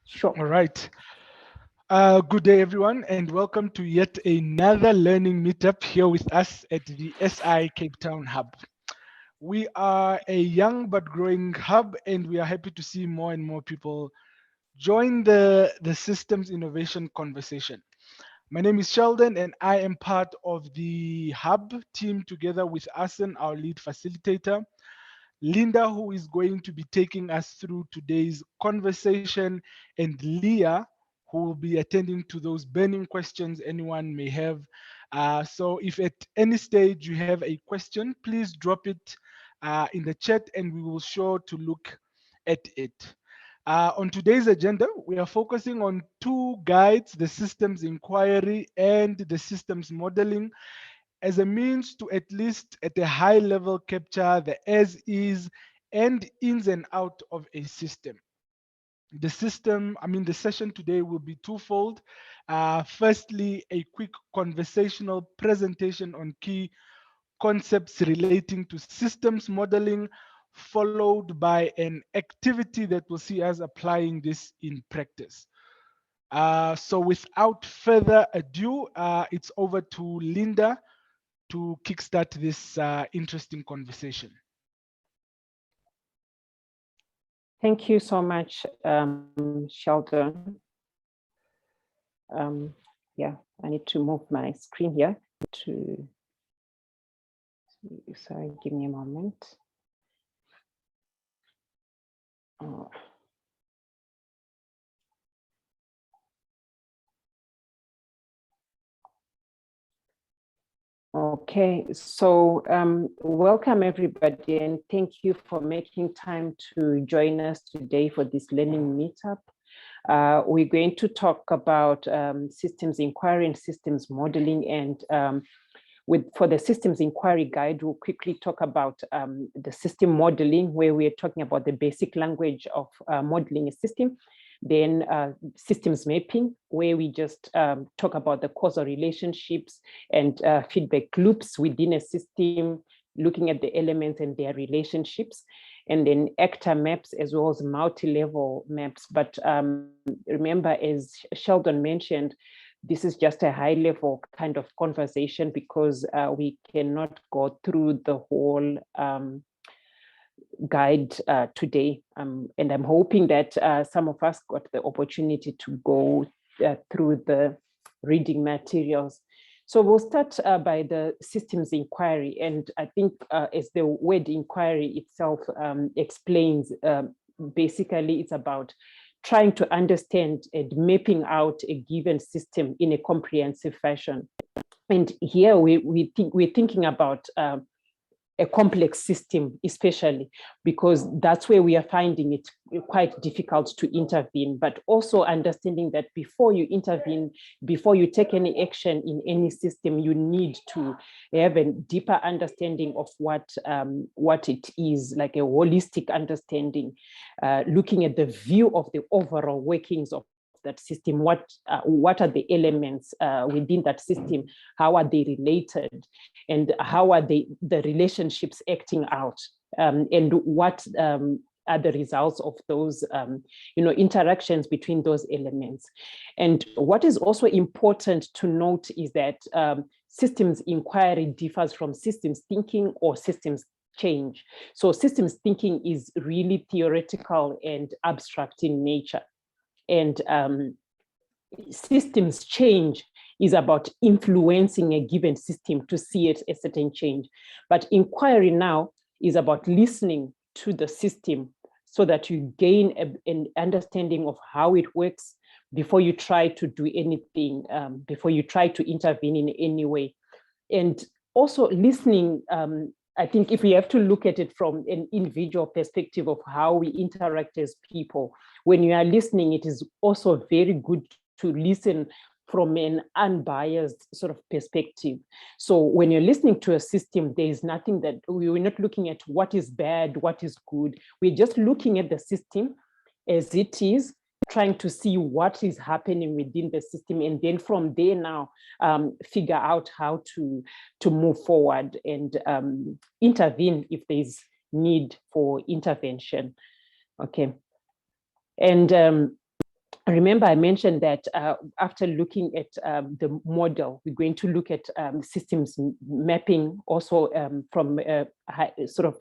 Sure. All right. Good day, everyone, and welcome to yet another learning meetup here with us at the SI Cape Town Hub. We are a young but growing hub, and we are happy to see more and more people join the systems innovation conversation. My name is Sheldon, and I am part of the hub team together with Asen, our lead facilitator. Linda, who is going to be taking us through today's conversation, and Leah, who will be attending to those burning questions anyone may have. So, if at any stage you have a question, please drop it in the chat and we will sure to look at it. On today's agenda, we are focusing on two guides, the systems inquiry and the systems modeling, as a means to at least at a high level capture the as is and ins and out of a system. The session today will be twofold. Firstly, a quick conversational presentation on key concepts relating to systems modeling, followed by an activity that will see us applying this in practice. So without further ado, it's over to Linda to kickstart this interesting conversation. Thank you so much, Sheldon. Yeah, I need to move my screen here to, sorry, give me a moment. Oh. Okay, so welcome everybody, and thank you for making time to join us today for this learning meetup. We're going to talk about systems inquiry and systems modeling, and for the systems inquiry guide, we'll quickly talk about the system modeling, where we're talking about the basic language of modeling a system. Then systems mapping, where we just talk about the causal relationships and feedback loops within a system, looking at the elements and their relationships. And then actor maps as well as multi-level maps. But remember, as Sheldon mentioned, this is just a high-level kind of conversation because we cannot go through the whole guide today. And I'm hoping that some of us got the opportunity to go through the reading materials. So we'll start by the systems inquiry. And I think as the word inquiry itself explains, basically it's about trying to understand and mapping out a given system in a comprehensive fashion. And here we're thinking about a complex system, especially because that's where we are finding it quite difficult to intervene, but also understanding that before you intervene, before you take any action in any system, you need to have a deeper understanding of what it is, like a holistic understanding, looking at the view of the overall workings of that system, what are the elements within that system, how are they related, and how are the relationships acting out, and what are the results of those interactions between those elements. And what is also important to note is that systems inquiry differs from systems thinking or systems change. So systems thinking is really theoretical and abstract in nature. And systems change is about influencing a given system to see it a certain change. But inquiry now is about listening to the system so that you gain an understanding of how it works before you try to do anything, before you try to intervene in any way. And also listening, I think if we have to look at it from an individual perspective of how we interact as people, when you are listening, it is also very good to listen from an unbiased sort of perspective. So when you're listening to a system, there is nothing that we're not looking at what is bad, what is good. We're just looking at the system as it is, trying to see what is happening within the system, and then from there now figure out how to move forward and intervene if there's need for intervention. Okay, and remember I mentioned that after looking at the model, we're going to look at systems mapping also from sort of,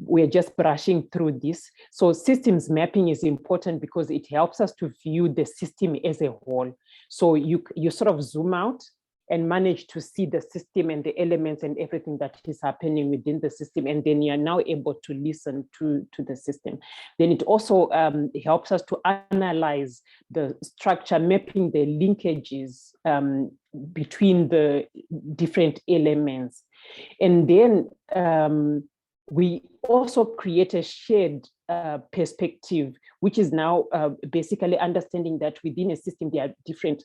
we're just brushing through this. So systems mapping is important because it helps us to view the system as a whole. So you sort of zoom out and manage to see the system and the elements and everything that is happening within the system. And then you're now able to listen to the system. Then it also helps us to analyze the structure, mapping the linkages between the different elements. And then we also create a shared perspective, which is now basically understanding that within a system, there are different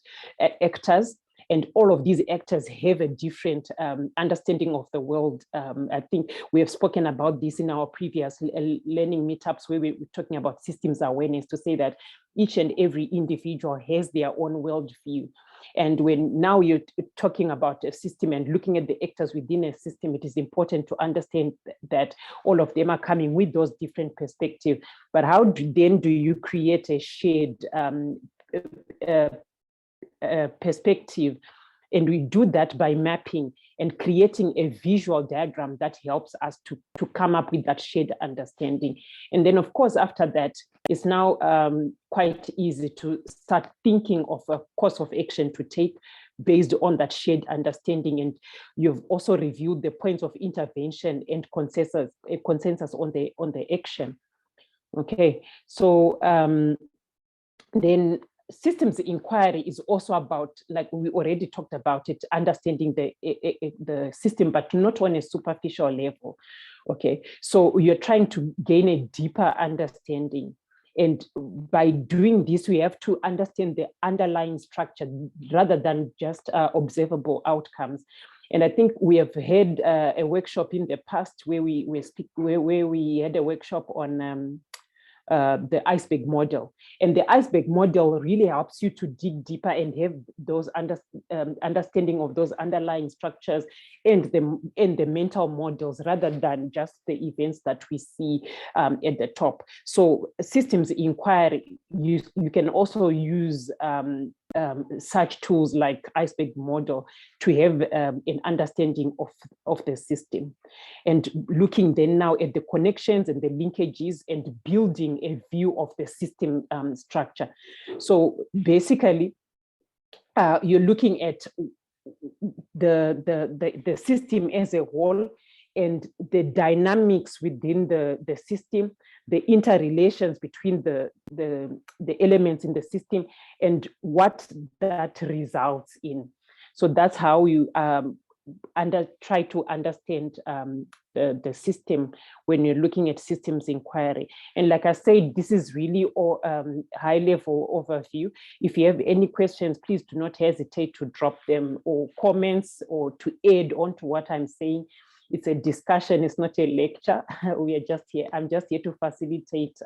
actors, and all of these actors have a different understanding of the world. I think we have spoken about this in our previous learning meetups, where we were talking about systems awareness, to say that each and every individual has their own worldview. And when now you're talking about a system and looking at the actors within a system, it is important to understand that all of them are coming with those different perspectives. But how then do you create a shared perspective? And we do that by mapping and creating a visual diagram that helps us to come up with that shared understanding. And then, of course, after that, it's now quite easy to start thinking of a course of action to take based on that shared understanding. And you've also reviewed the points of intervention and consensus on the action. Okay, so then systems inquiry is also about, like we already talked about it, understanding the system, but not on a superficial level. Okay, so you're trying to gain a deeper understanding. And by doing this, we have to understand the underlying structure rather than just observable outcomes. And I think we have had a workshop in the past where we had a workshop on the iceberg model. And the iceberg model really helps you to dig deeper and have those understanding of those underlying structures and the mental models, rather than just the events that we see at the top. So systems inquiry, you can also use such tools like iceberg model to have an understanding of the system, and looking then now at the connections and the linkages and building a view of the system structure. So basically, you're looking at the system as a whole and the dynamics within the system, the interrelations between the elements in the system, and what that results in. So that's how you try to understand the system when you're looking at systems inquiry. And like I said, this is really high level overview. If you have any questions, please do not hesitate to drop them, or comments, or to add on to what I'm saying. It's a discussion, it's not a lecture. We are just here, I'm just here to facilitate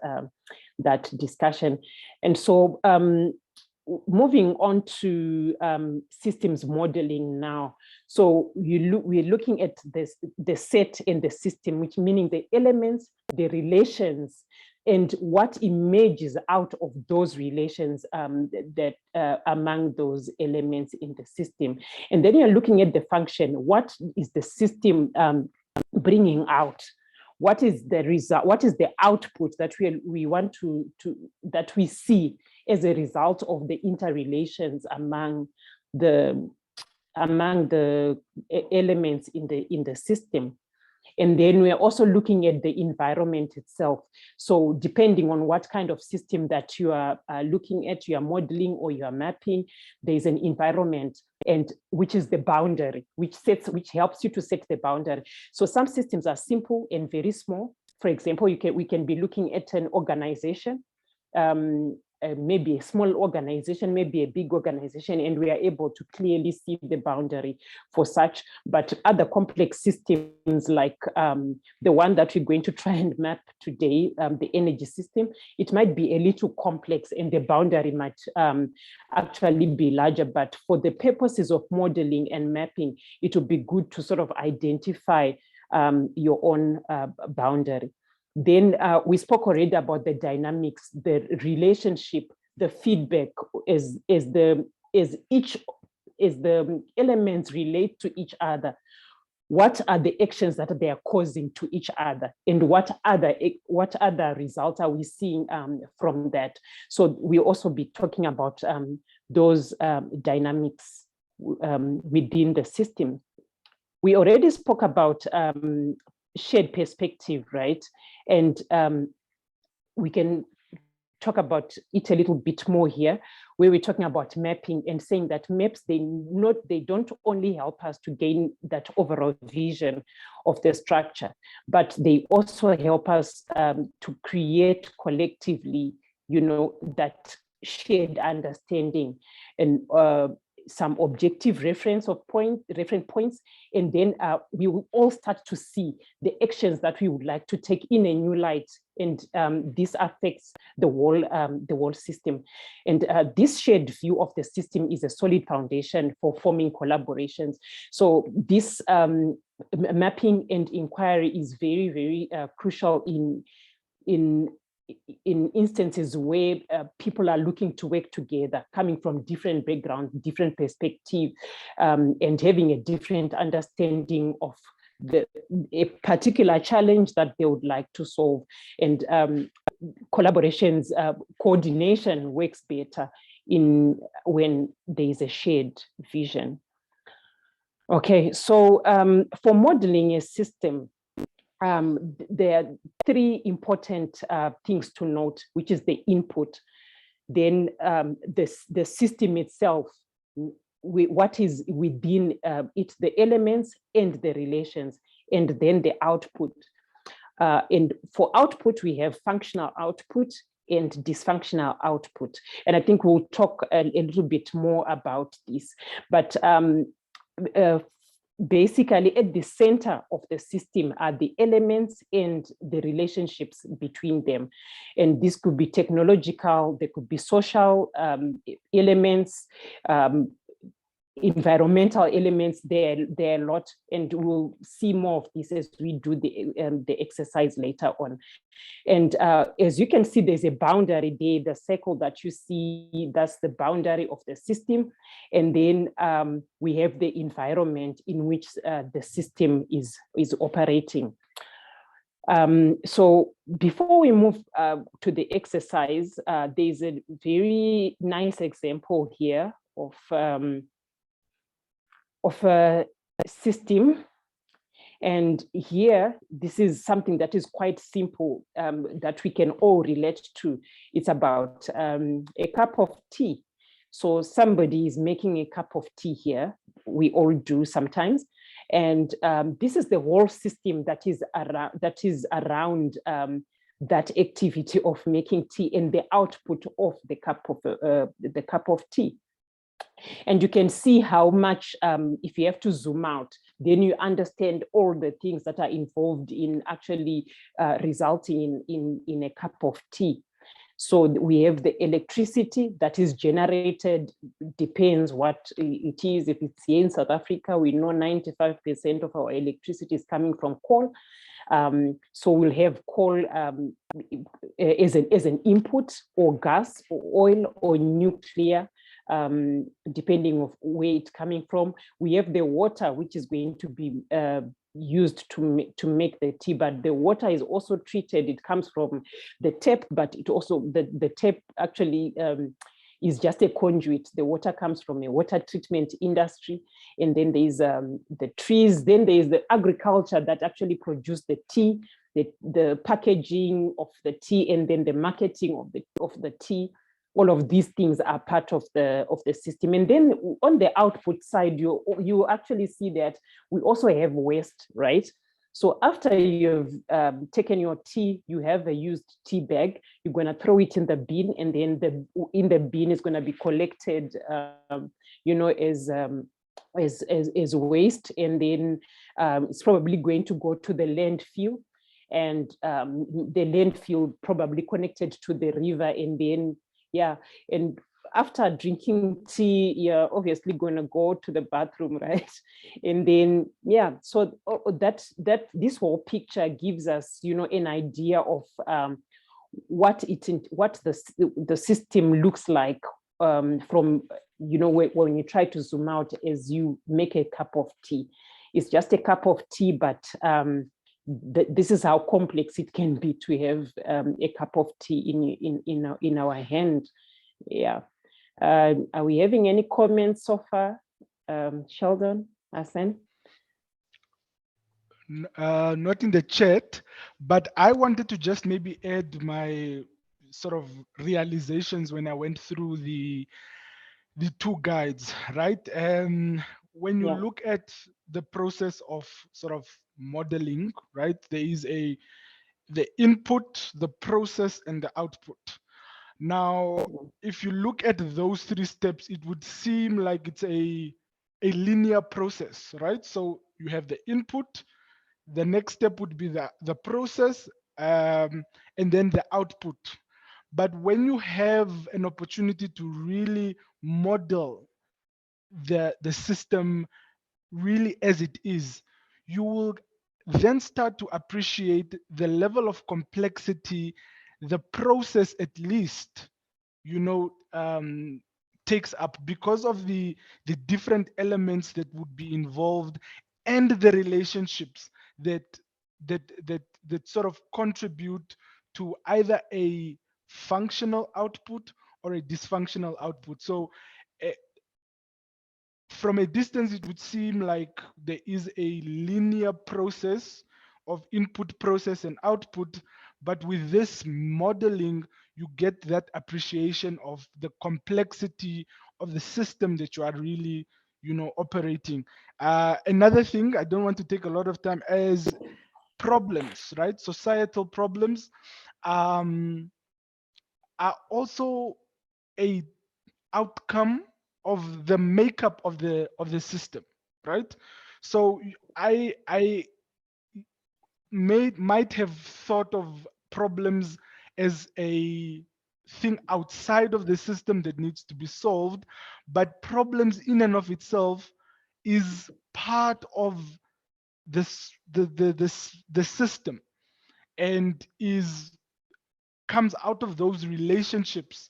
that discussion. And so moving on to systems modeling now. So we're looking at the set and the system, which meaning the elements, the relations, and what emerges out of those relations that among those elements in the system. And then you're looking at the function. What is the system bringing out? What is the result? What is the output that we want that we see as a result of the interrelations among the elements in the system? And then we're also looking at the environment itself. So depending on what kind of system that you are looking at, you are modeling or you are mapping, there's an environment, and which is the boundary, which helps you to set the boundary. So some systems are simple and very small. For example, we can be looking at an organization, maybe a small organization, maybe a big organization, and we are able to clearly see the boundary for such. But other complex systems, like the one that we're going to try and map today, the energy system, it might be a little complex and the boundary might actually be larger. But for the purposes of modeling and mapping, it would be good to sort of identify your own boundary. Then we spoke already about the dynamics, the relationship the feedback as the elements relate to each other. What are the actions that they are causing to each other, and what other results are we seeing from that? So we'll also be talking about those dynamics within the system. We already spoke about shared perspective, right? And we can talk about it a little bit more here, where we're talking about mapping and saying that maps, they don't only help us to gain that overall vision of the structure, but they also help us to create collectively, that shared understanding and some objective reference points, and then we will all start to see the actions that we would like to take in a new light, and this affects the whole system. And this shared view of the system is a solid foundation for forming collaborations. So this mapping and inquiry is very, very crucial in instances where people are looking to work together, coming from different backgrounds, different perspectives, and having a different understanding of a particular challenge that they would like to solve. And collaborations, coordination works better when there is a shared vision. Okay, so for modeling a system, there are three important things to note, which is the input, then the system itself, what is within it, the elements and the relations, and then the output. And for output, we have functional output and dysfunctional output. And I think we'll talk a little bit more about this. But basically, at the center of the system are the elements and the relationships between them. And this could be technological, there could be social elements, environmental elements, there are a lot, and we'll see more of this as we do the exercise later on. And as you can see, there's a boundary there, the circle that you see, that's the boundary of the system. And then we have the environment in which the system is operating. So before we move to the exercise, there's a very nice example here of a system. And here, this is something that is quite simple, that we can all relate to. It's about a cup of tea. So somebody is making a cup of tea here. We all do sometimes. And this is the whole system that is around that activity of making tea and the output of the cup of tea. And you can see how much, if you have to zoom out, then you understand all the things that are involved in actually resulting in a cup of tea. So we have the electricity that is generated, depends what it is. If it's here in South Africa, we know 95% of our electricity is coming from coal. So we'll have coal as an input, or gas, or oil, or nuclear, depending on where it's coming from. We have the water, which is going to be used to make the tea, but the water is also treated. It comes from the tap, but it also, the tap actually is just a conduit. The water comes from a water treatment industry. And then there's the trees, then there's the agriculture that actually produce the tea, the packaging of the tea, and then the marketing of the tea. All of these things are part of the system. And then on the output side, you actually see that we also have waste, right? So after you've taken your tea, you have a used tea bag, you're going to throw it in the bin, and then in the bin is going to be collected, as waste, and then it's probably going to go to the landfill, and the landfill probably connected to the river, and then and after drinking tea, you're obviously going to go to the bathroom, right? And then, so that this whole picture gives us, an idea of what the system looks like from, when you try to zoom out as you make a cup of tea. It's just a cup of tea, but this is how complex it can be to have a cup of tea in our hand. Yeah. Are we having any comments so far? Sheldon, Asen? Not in the chat, but I wanted to just maybe add my sort of realizations when I went through the two guides, right? When you look at the process of sort of modeling, right, there is the input, the process, and the output. Now, if you look at those three steps, it would seem like it's a linear process, right? So you have the input, the next step would be the process, and then the output. But when you have an opportunity to really model the system really as it is, you will then start to appreciate the level of complexity the process at least takes up, because of the different elements that would be involved and the relationships that sort of contribute to either a functional output or a dysfunctional output. So from a distance, it would seem like there is a linear process of input, process, and output. But with this modeling, you get that appreciation of the complexity of the system that you are really, operating. Another thing, I don't want to take a lot of time, as problems, right? Societal problems are also a outcome of the makeup of the system, right? So I might have thought of problems as a thing outside of the system that needs to be solved, but problems in and of itself is part of the system, and comes out of those relationships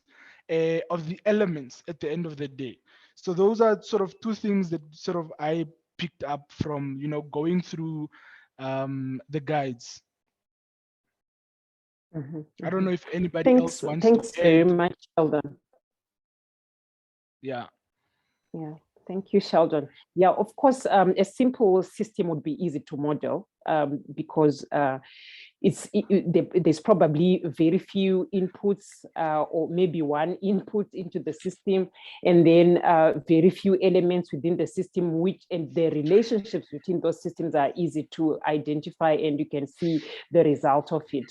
of the elements at the end of the day. So those are sort of two things that sort of I picked up from going through the guides. I don't know if anybody else wants Thanks to very add. much, Sheldon. Yeah. Yeah, thank you, Sheldon. Yeah, of course, a simple system would be easy to model because there's probably very few inputs or maybe one input into the system, and then very few elements within the system, and the relationships between those systems are easy to identify, and you can see the result of it.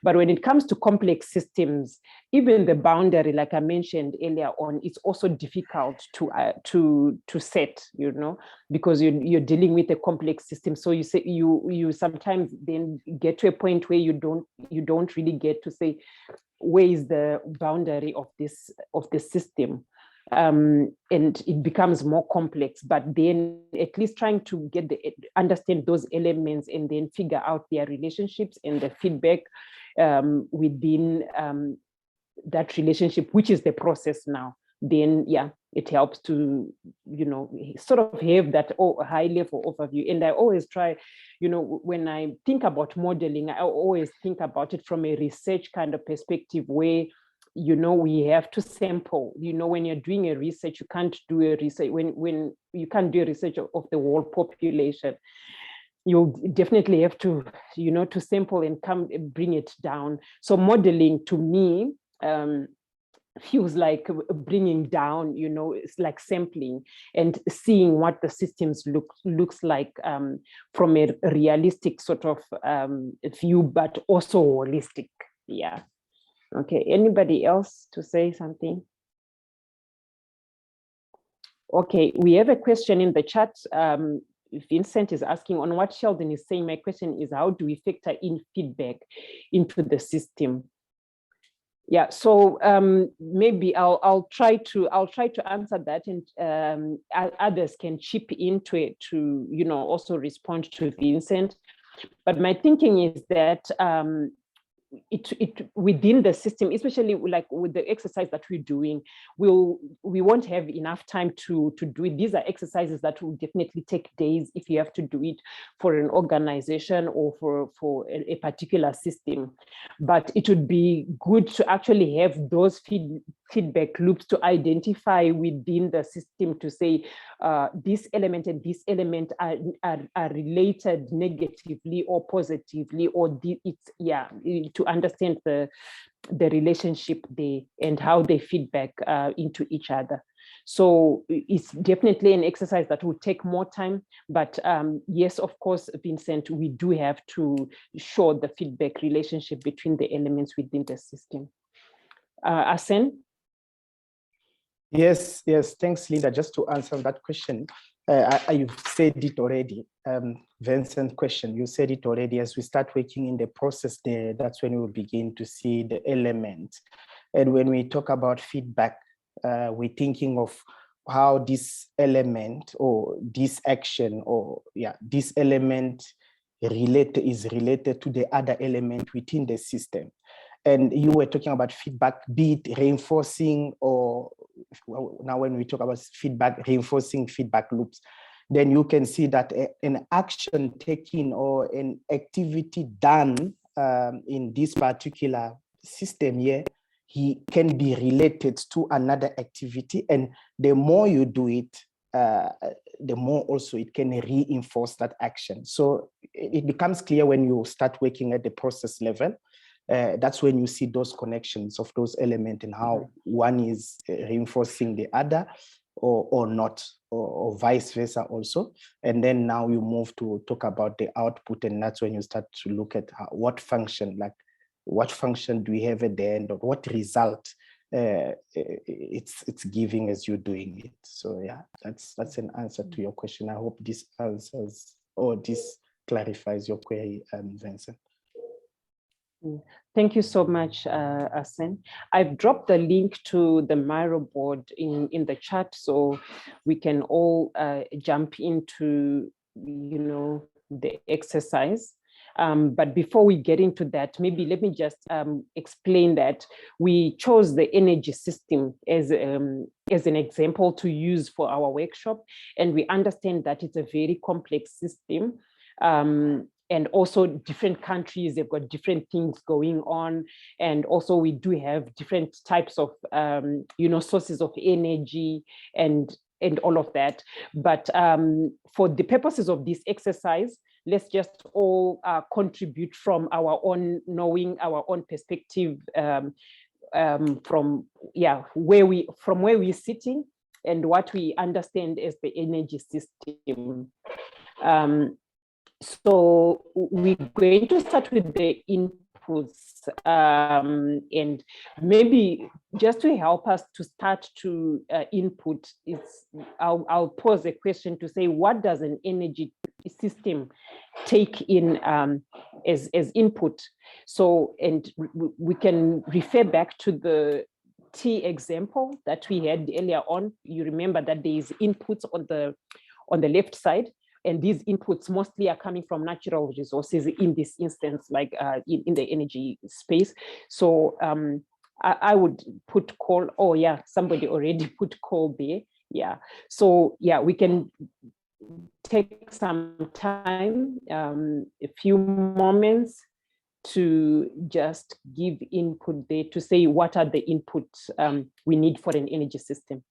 But when it comes to complex systems, even the boundary, like I mentioned earlier on, it's also difficult to set, because you're dealing with a complex system. So you sometimes then get to a point where you don't really get to say, where is the boundary of the system? And it becomes more complex, but then at least trying to understand those elements and then figure out their relationships and the feedback within that relationship, which is the process now, then it helps to sort of have that high level overview. And I always try, when I think about modeling, I always think about it from a research kind of perspective, where we have to sample. When you're doing a research, you can't do a research when you can't do a research of the whole population. You definitely have to to sample and bring it down. So modeling, to me, feels like bringing down, it's like sampling and seeing what the systems looks like from a realistic sort of view, but also holistic. Yeah. Okay, anybody else to say something? Okay, we have a question in the chat. Vincent is asking, on what Sheldon is saying, my question is, how do we factor in feedback into the system? Yeah, so maybe I'll try to answer that, and others can chip into it to also respond to Vincent. But my thinking is that it within the system, especially like with the exercise that we're doing, we won't have enough time to do it. These are exercises that will definitely take days if you have to do it for an organization or for a particular system. But it would be good to actually have those feedback loops to identify within the system to say this element and this element are related negatively or positively, or it's to understand the relationship and how they feedback into each other. So it's definitely an exercise that will take more time, but yes, of course, Vincent, we do have to show the feedback relationship between the elements within the system. Asen? Yes, thanks, Linda. Just to answer that question, you've said it already. Vincent's question, you said it already. As we start working in the process there, that's when we will begin to see the elements. And when we talk about feedback, we're thinking of how this element or this action or this element is related to the other element within the system. And you were talking about feedback, be it reinforcing, or now when we talk about feedback, reinforcing feedback loops, then you can see that an action taken or an activity done in this particular system here, he can be related to another activity. And the more you do it, the more also it can reinforce that action. So it becomes clear when you start working at the process level. That's when you see those connections of those elements and how one is reinforcing the other or not, or vice versa also. And then now you move to talk about the output, and that's when you start to look at what function do we have at the end, or what result it's giving as you're doing it. So yeah, that's an answer to your question. I hope this answers or this clarifies your query, Vincent. Thank you so much, Asen. I've dropped the link to the Miro board in the chat, so we can all jump into, the exercise. But before we get into that, maybe let me just explain that we chose the energy system as an example to use for our workshop, and we understand that it's a very complex system. And also different countries, they've got different things going on. And also we do have different types of, sources of energy and all of that. But for the purposes of this exercise, let's just all contribute from our own knowing, our own perspective, from where we're sitting and what we understand as the energy system. So we're going to start with the inputs, and maybe just to help us to start to input, I'll pose a question to say, what does an energy system take in as input? So, and we can refer back to the T example that we had earlier on. You remember that there is inputs on the left side, and these inputs mostly are coming from natural resources in this instance, like in the energy space. So I would put coal. Oh yeah, somebody already put coal there. Yeah. So yeah, we can take some time, a few moments to just give input there to say what are the inputs we need for an energy system.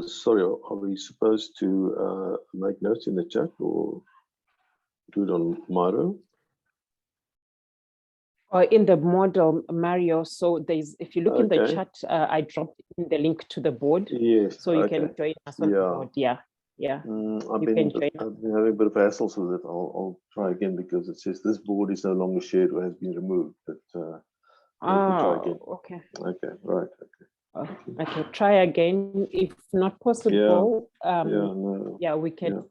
Sorry, are we supposed to make notes in the chat or do it on Miro? Or in the model, Mario, so there's, if you look in the Okay. chat, I dropped in the link to the board, Yes. so you Okay. can join us on the Yeah. board. Yeah, yeah. I've You been can join us. having a bit of hassles with it. I'll try again because it says this board is no longer shared or has been removed. But let me try again. Okay. Okay. Right. Okay. Okay. Try again. If not possible, No. yeah, we can.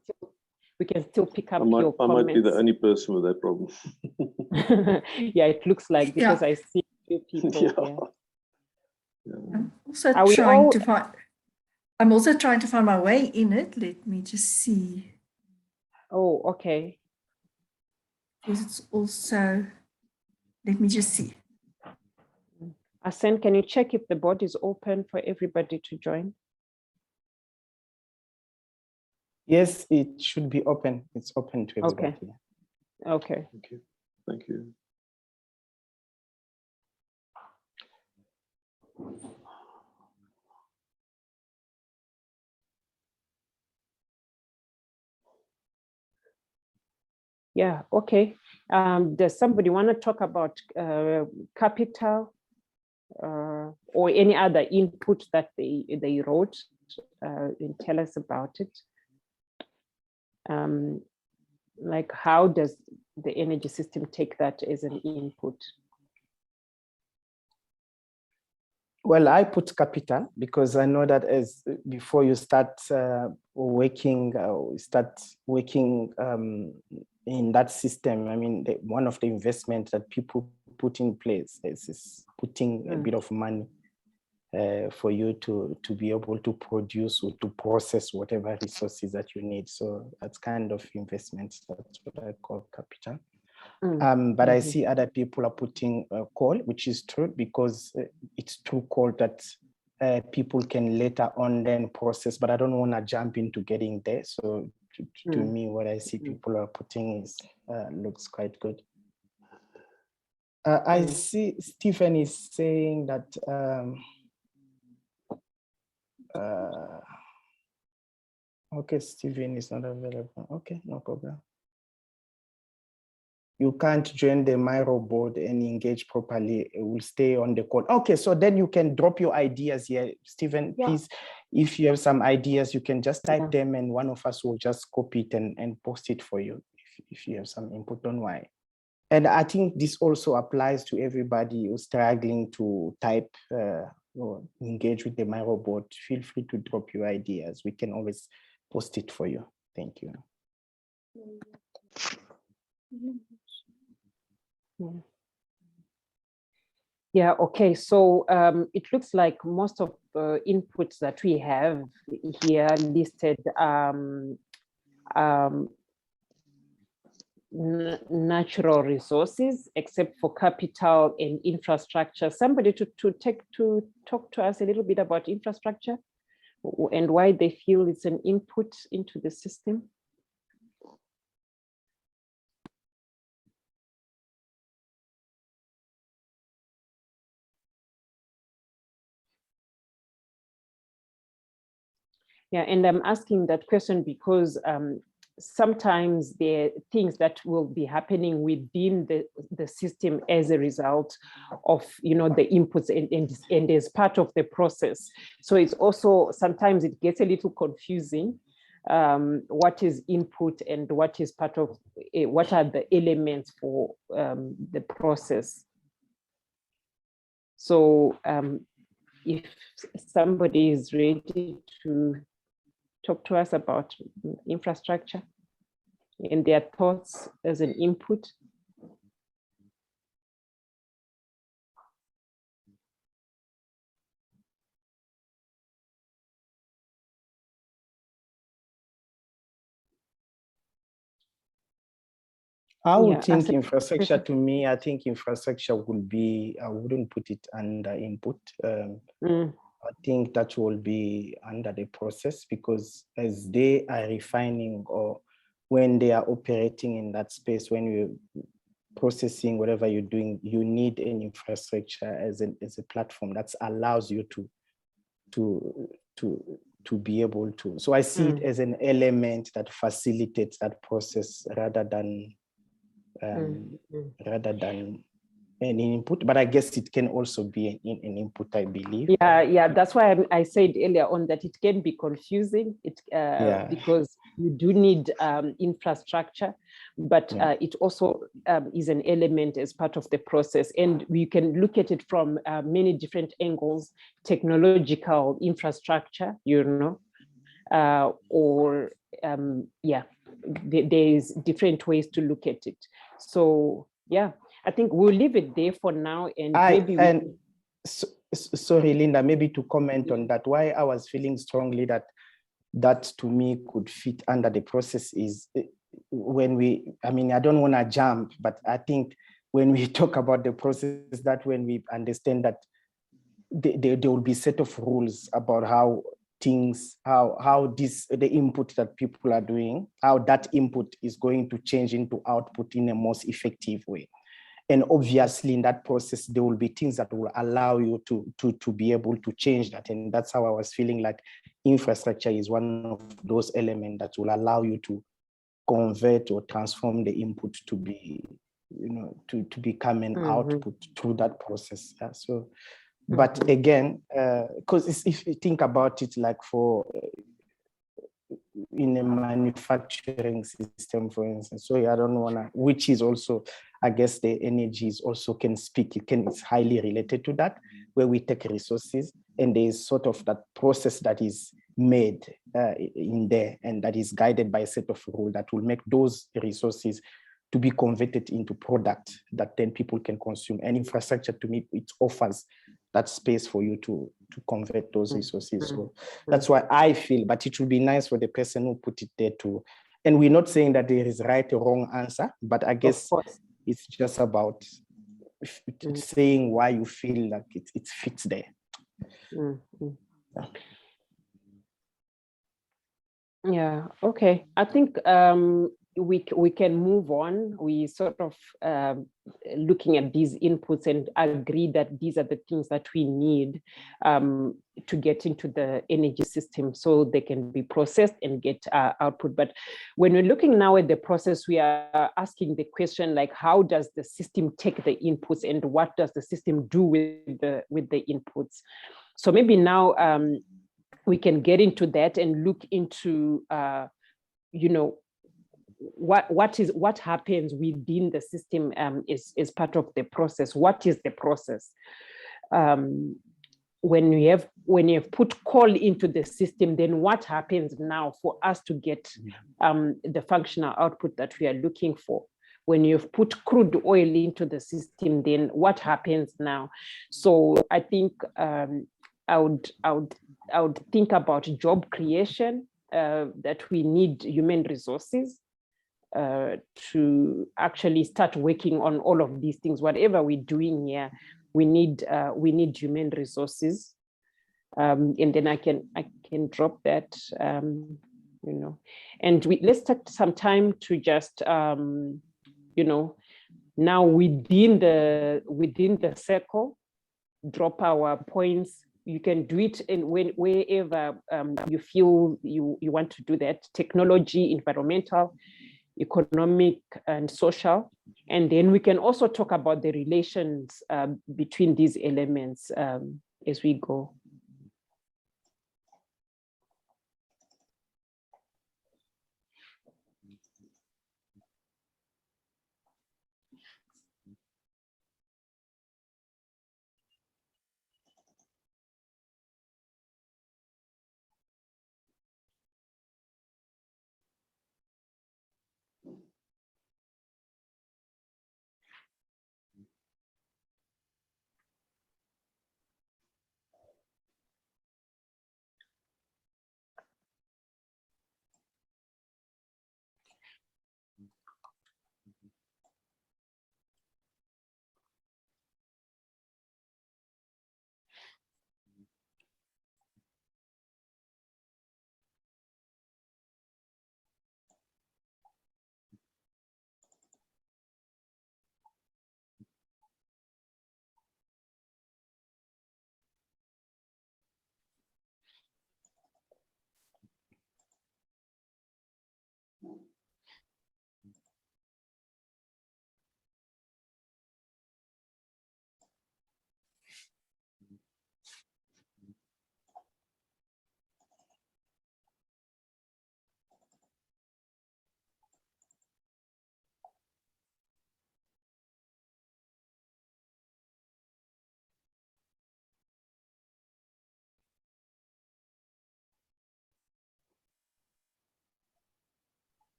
We can still pick up your comments. I might be the only person with that problem. Yeah, it looks like, because I see a few people. I'm also trying to find. I'm also trying to find my way in it. Let me just see. Oh, okay. Because it's also. Let me just see. Asen, can you check if the board is open for everybody to join? Yes, it should be open. It's open to everybody. Okay. Thank you. Thank you. Yeah, okay. Does somebody want to talk about capital or any other input that they wrote and tell us about it? Like, how does the energy system take that as an input? Well, I put capital because I know that as before you start working in that system, I mean, one of the investments that people put in place is putting a bit of money for you to be able to produce or to process whatever resources that you need. So that's kind of investment. That's what I call capital. But I see other people are putting coal, which is true, because it's true coal that people can later on then process, but I don't want to jump into getting there. So to me, what I see people are putting is looks quite good. I see Stephen is saying that okay, Stephen is not available. Okay, no problem. You can't join the Miro board and engage properly. It will stay on the call. Okay, so then you can drop your ideas here. Stephen, please, if you have some ideas, you can just type them and one of us will just copy it and post it for you if you have some input on why. And I think this also applies to everybody who's struggling to type or engage with the Miro board. Feel free to drop your ideas. We can always post it for you. Thank you. Yeah, okay, so it looks like most of the inputs that we have here listed natural resources, except for capital and infrastructure. Somebody to talk to us a little bit about infrastructure and why they feel it's an input into the system. Yeah, and I'm asking that question because sometimes there are things that will be happening within the system as a result of, you know, the inputs and as part of the process. So it's also, sometimes it gets a little confusing. What is input and what is part of, what are the elements for the process? So if somebody is ready to talk to us about infrastructure and their thoughts as an input. I would think infrastructure, to me, I think infrastructure would be, I wouldn't put it under input. I think that will be under the process, because as they are refining or when they are operating in that space, when you're processing whatever you're doing, you need an infrastructure as a platform that allows you to be able to. So I see it as an element that facilitates that process rather than an input, but I guess it can also be an input, I believe. Yeah, that's why I said earlier on that it can be confusing. Because you do need infrastructure, but it also is an element as part of the process, and we can look at it from many different angles: technological infrastructure, there's different ways to look at it. So yeah, I think we'll leave it there for now, and sorry, Linda, maybe to comment on that, why I was feeling strongly that to me could fit under the process is when I don't want to jump, but I think when we talk about the process, that when we understand that there will be a set of rules about how the input that people are doing, how that input is going to change into output in a most effective way. And obviously in that process, there will be things that will allow you to be able to change that. And that's how I was feeling like infrastructure is one of those elements that will allow you to convert or transform the input to be, to become an output through that process. Yeah, so, but again, because if you think about it, like in a manufacturing system, for instance, so I don't want to, which is also, I guess the energy is also it's highly related to that, where we take resources and there's sort of that process that is made in there, and that is guided by a set of rules that will make those resources to be converted into product that then people can consume. And infrastructure, to me, it offers that space for you to convert those resources. So that's why I feel, but it would be nice for the person who put it there too. And we're not saying that there is right or wrong answer, but I guess it's just about saying why you feel like it fits there. Yeah, okay. I think we can move on. We sort of looking at these inputs and agree that these are the things that we need to get into the energy system so they can be processed and get output. But when we're looking now at the process, we are asking the question like, how does the system take the inputs and what does the system do with the inputs? So maybe now we can get into that and look into what happens within the system is part of the process. What is the process? When you have put coal into the system, then what happens now for us to get the functional output that we are looking for? When you've put crude oil into the system, then what happens now? So I think I would think about job creation, that we need human resources to actually start working on all of these things. Whatever we're doing here, we need human resources, and then I can drop that, and let's take some time to just now within the circle, drop our points. You can do it in wherever you feel you want to do that: technology, environmental, economic, and social. And then we can also talk about the relations between these elements as we go.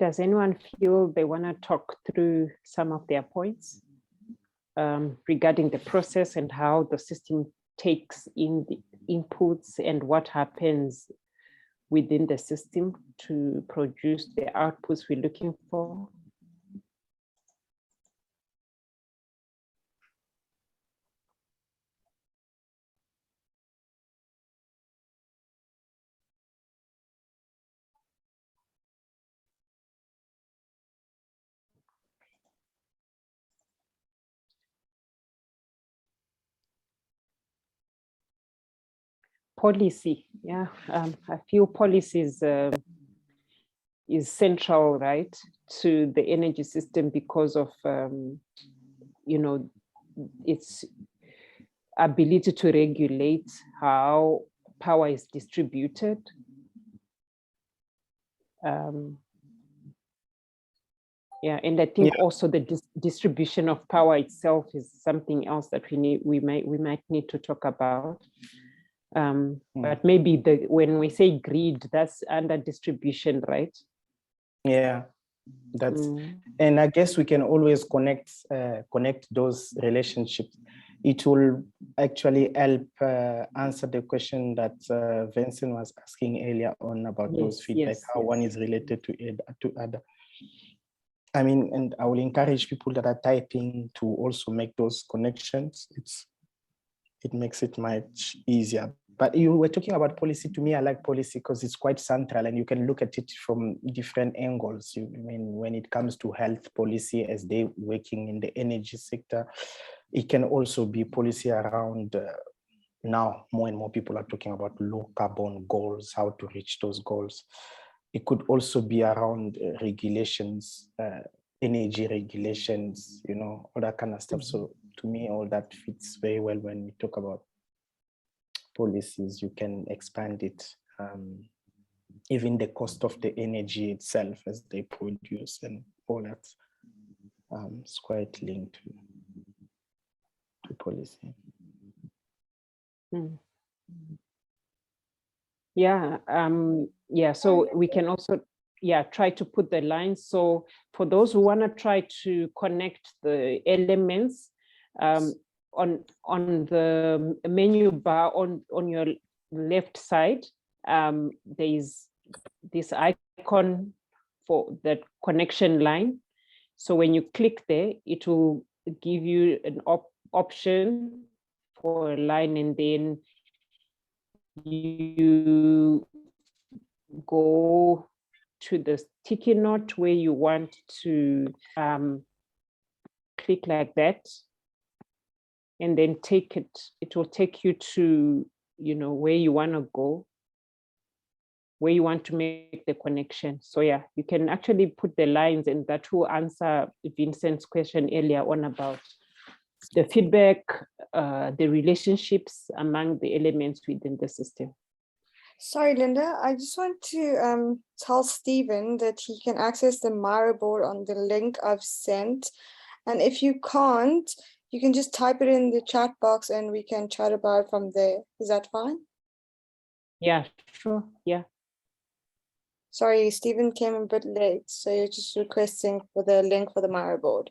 Does anyone feel they want to talk through some of their points regarding the process and how the system takes in the inputs and what happens within the system to produce the outputs we're looking for? Policy, yeah, I feel policy is central, right, to the energy system because of, you know, its ability to regulate how power is distributed. Yeah, and I think also the distribution of power itself is something else that we might need to talk about. But maybe when we say grid, that's under distribution, right? Yeah, that's and I guess we can always connect those relationships. It will actually help answer the question that Vincent was asking earlier on about those feedback, how one is related to other. I mean, and I will encourage people that are typing to also make those connections. It makes it much easier. But you were talking about policy. To me, I like policy because it's quite central and you can look at it from different angles. I mean, when it comes to health policy, as they working in the energy sector, it can also be policy around now more and more people are talking about low carbon goals, how to reach those goals. It could also be around regulations, energy regulations, you know, all that kind of stuff. So to me, all that fits very well when we talk about policies. You can expand it, even the cost of the energy itself as they produce and all that. It's quite linked to policy. Yeah, yeah, so we can also try to put the lines. So for those who want to try to connect the elements, on the menu bar on your left side, there is this icon for that connection line. So when you click there, it will give you an option for a line, and then you go to the sticky note where you want to click like that, and then it will take you to, you know, where you want to go, where you want to make the connection. So yeah, you can actually put the lines, and that will answer Vincent's question earlier on about the feedback, the relationships among the elements within the system. Sorry, Linda, I just want to tell Stephen that he can access the Miro board on the link I've sent. And if you can't, you can just type it in the chat box and we can chat about it from there. Is that fine? Yeah, sure, yeah. Sorry, Stephen came a bit late, so you're just requesting for the link for the Miro board.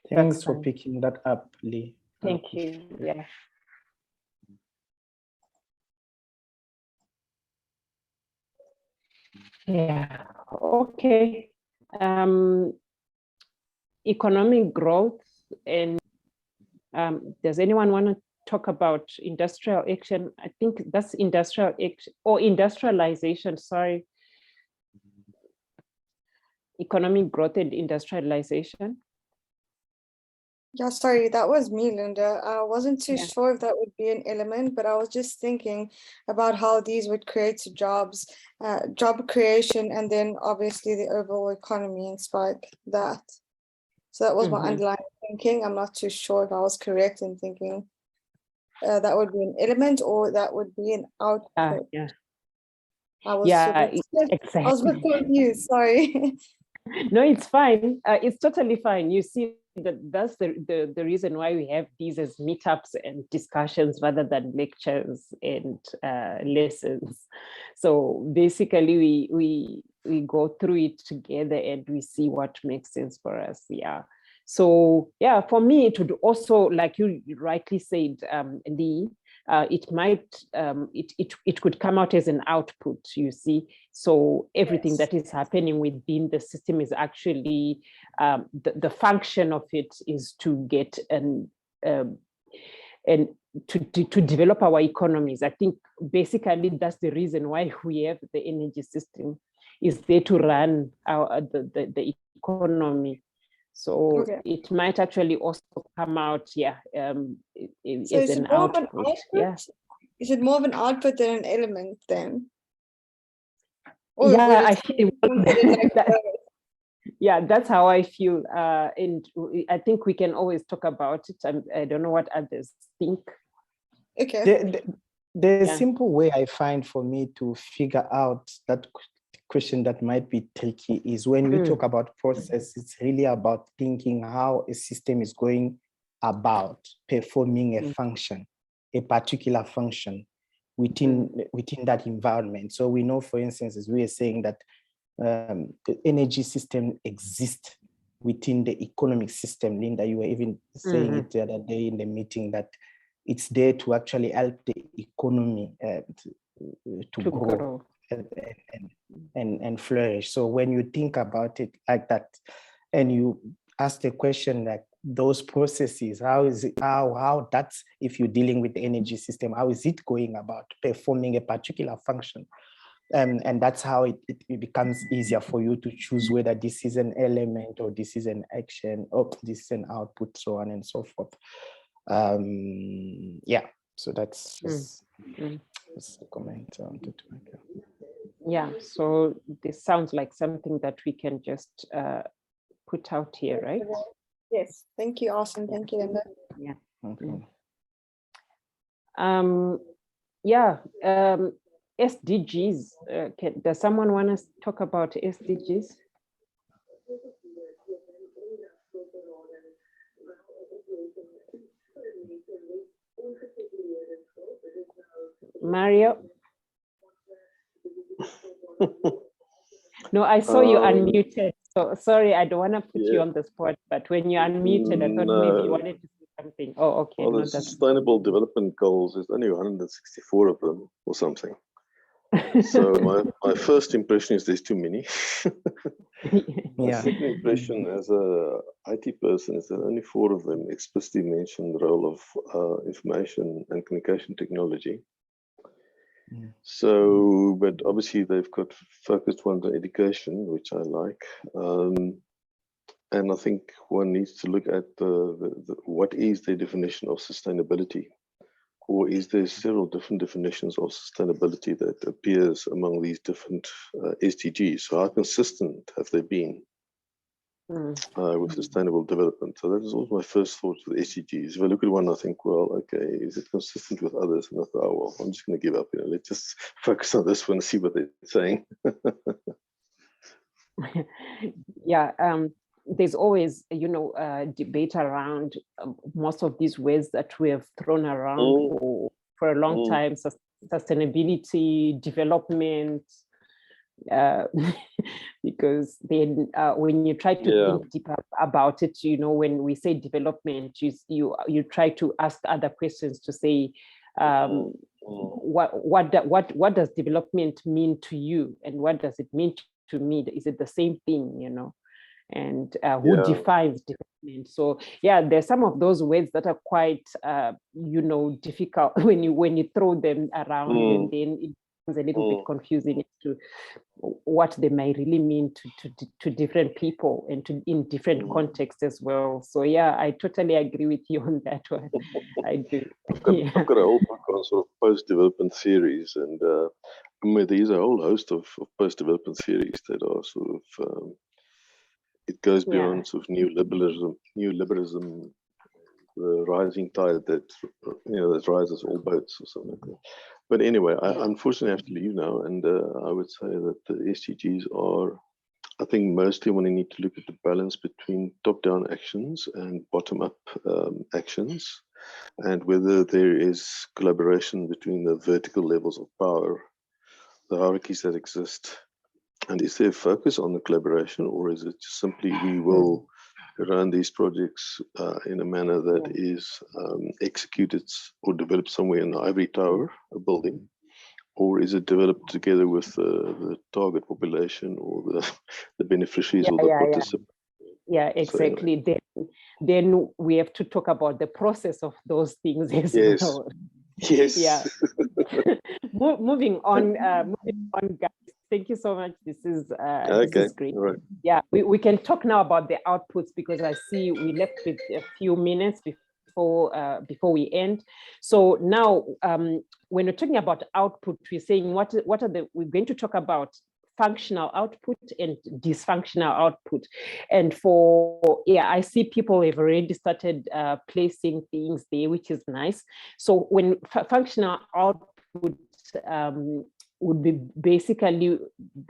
Thanks for picking that up, Lee. Thank you, yeah. Yeah, okay. Economic growth, and does anyone want to talk about industrial action? I think that's industrial action or industrialization, sorry. Economic growth and industrialization. Yeah, sorry, that was me, Linda. I wasn't too sure if that would be an element, but I was just thinking about how these would create jobs, job creation, and then obviously the overall economy inspired that. So that was my underlying thinking. I'm not too sure if I was correct in thinking that would be an element or that would be an output. Yeah. I was exactly. I was a bit confused, sorry. No, it's fine. It's totally fine. You see that's the reason why we have these as meetups and discussions rather than lectures and lessons. So basically we go through it together and we see what makes sense for us. Yeah. So yeah, for me, it would also, like you rightly said, Lee, it might, it could come out as an output, you see. So everything that is happening within the system is actually, the function of it is to get and to develop our economies. I think basically that's the reason why we have the energy system, is there to run the economy. So it might actually also come out, yeah, So as an output. Yeah. Is it more of an output than an element then? Or Yeah, I feel yeah, that's how I feel. And I think we can always talk about it. I don't know what others think. Okay. The simple way I find for me to figure out that question that might be tricky is when we talk about process, it's really about thinking how a system is going about performing a function, a particular function within that environment. So we know, for instance, as we are saying, that the energy system exists within the economic system. Linda, you were even saying it the other day in the meeting, that it's there to actually help the economy to grow. And flourish. So when you think about it like that, and you ask the question, like those processes, how is it, how that's, if you're dealing with the energy system, how is it going about performing a particular function? And that's how it becomes easier for you to choose whether this is an element or this is an action or this is an output, so on and so forth. Yeah, so that's just a comment on to make. Yeah, so this sounds like something that we can just put out here, right? Yes, thank you, awesome, thank you, Linda. Yeah. Okay. SDGs. Does someone want to talk about SDGs? Mario? No, I saw you unmuted. So sorry, I don't want to put you on the spot, but when you unmuted, I thought maybe you wanted to say something. Oh, okay. Well, the Sustainable Development Goals, there's only 164 of them or something. So my first impression is there's too many. My second impression as a IT person is that only 4 of them explicitly mention the role of information and communication technology. So, but obviously they've got focused ones on education, which I like. And I think one needs to look at what is the definition of sustainability, or is there several different definitions of sustainability that appears among these different SDGs? So how consistent have they been with sustainable development? So that is also my first thought with SDGs. If I look at one, I think, well, okay, is it consistent with others? And I thought, oh, well, I'm just going to give up. Let's just focus on this one and see what they're saying. Yeah. There's always, debate around most of these words that we have thrown around for a long time: sustainability, development. Because then when you try to think deeper about it, when we say development, you try to ask other questions to say, what does development mean to you, and what does it mean to me? Is it the same thing? And who defines development? So yeah, there's some of those words that are quite difficult when you throw them around, and then it becomes a little bit confusing as to what they might really mean to different people and in different contexts as well. So yeah, I totally agree with you on that one. I do. I've got a whole book on sort of post-development theories, and there's a whole host of post-development theories that are sort of it goes beyond sort of new liberalism, the rising tide that that rises all boats or something like that. But anyway, I unfortunately have to leave now, and I would say that the SDGs are, I think mostly when you need to look at the balance between top-down actions and bottom-up actions, and whether there is collaboration between the vertical levels of power, the hierarchies that exist, and is there a focus on the collaboration, or is it simply we will run these projects in a manner that is executed or developed somewhere in the ivory tower, a building, or is it developed together with the target population or the beneficiaries or the participants? Yeah, exactly. So, then we have to talk about the process of those things as well. Yes. Yeah. Moving on, guys. Thank you so much. This is great. Right. Yeah, we can talk now about the outputs, because I see we left with a few minutes before we end. So now, when we're talking about output, we're saying we're going to talk about functional output and dysfunctional output. And I see people have already started placing things there, which is nice. So when functional output would be basically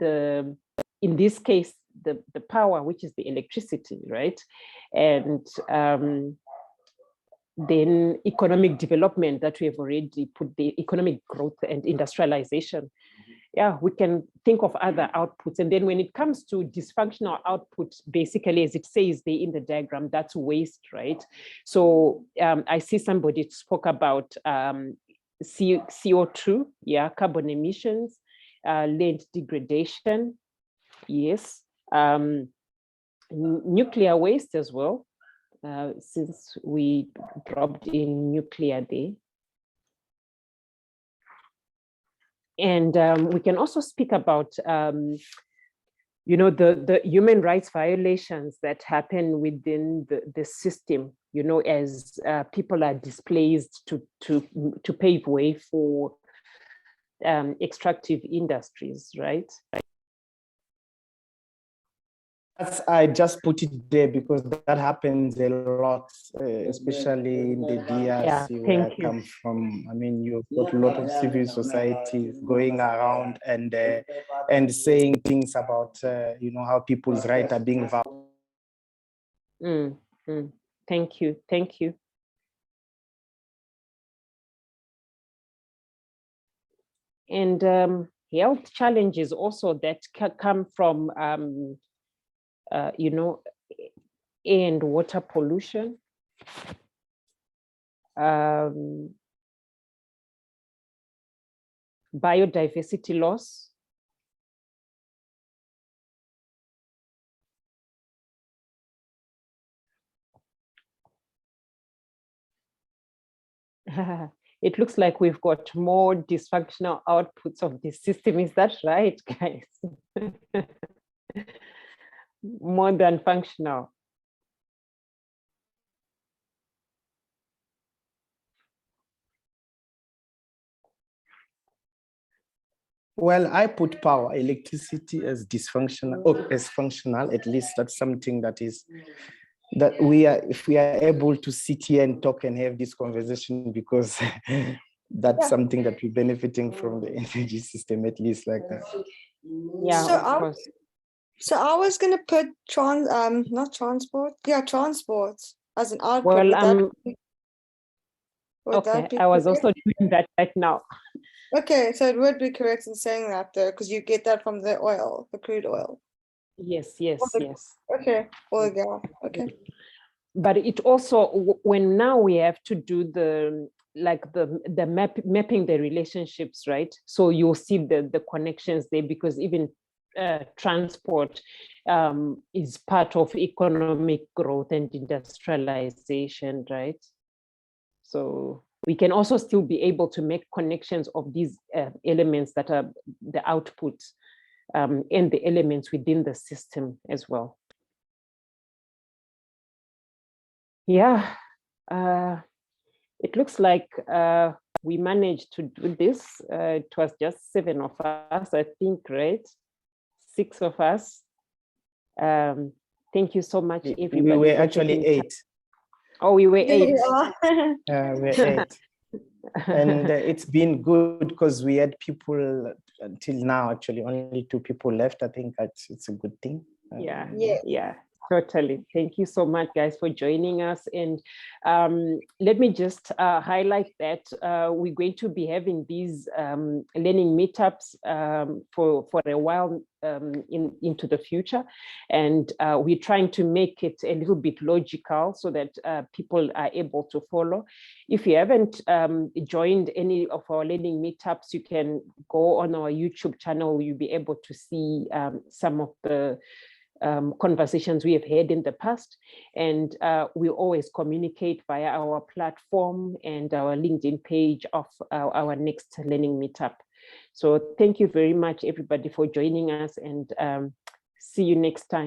in this case, the power, which is the electricity, right? And then economic development that we have already put, the economic growth and industrialization. Yeah, we can think of other outputs. And then when it comes to dysfunctional output, basically, as it says there in the diagram, that's waste, right? So I see somebody spoke about CO2, carbon emissions, land degradation, yes, nuclear waste as well, since we dropped in nuclear there. And we can also speak about, the human rights violations that happen within the system, as people are displaced to pave way for extractive industries, right? I just put it there because that happens a lot, especially in the DRC where I come from. I mean, you've got a lot of civil society going around and saying things about, how people's rights are being violated. Thank you. And health challenges also that come from air and water pollution, biodiversity loss, it looks like we've got more dysfunctional outputs of this system. Is that right, guys? More than functional. Well, I put power, electricity as dysfunctional, or as functional. At least that's something that if we are able to sit here and talk and have this conversation, because that's something that we're benefiting from the energy system, at least like that. Yeah, so of course. So I was gonna put transport as an output. Well, would that be I was correct? also doing that right now. Okay, so it would be correct in saying that though, because you get that from the oil, the crude oil. Yes. Okay, well, yeah, okay. But it also, when now we have to do the mapping the relationships, right? So you'll see the connections there, because even transport is part of economic growth and industrialization, right? So we can also still be able to make connections of these elements that are the outputs and the elements within the system as well. Yeah, it looks like we managed to do this. It was just 7 of us, I think, right? 6 of us. Thank you so much, everybody. We were actually 8. Oh, we were 8. We're 8. And it's been good because we had people until now, actually only 2 people left. I think it's a good thing. Yeah, totally. Thank you so much, guys, for joining us. And let me just highlight that we're going to be having these learning meetups for a while into the future. And we're trying to make it a little bit logical so that people are able to follow. If you haven't joined any of our learning meetups, you can go on our YouTube channel. You'll be able to see some of the conversations we have had in the past, and we always communicate via our platform and our LinkedIn page of our next learning meetup. So thank you very much, everybody, for joining us, and see you next time.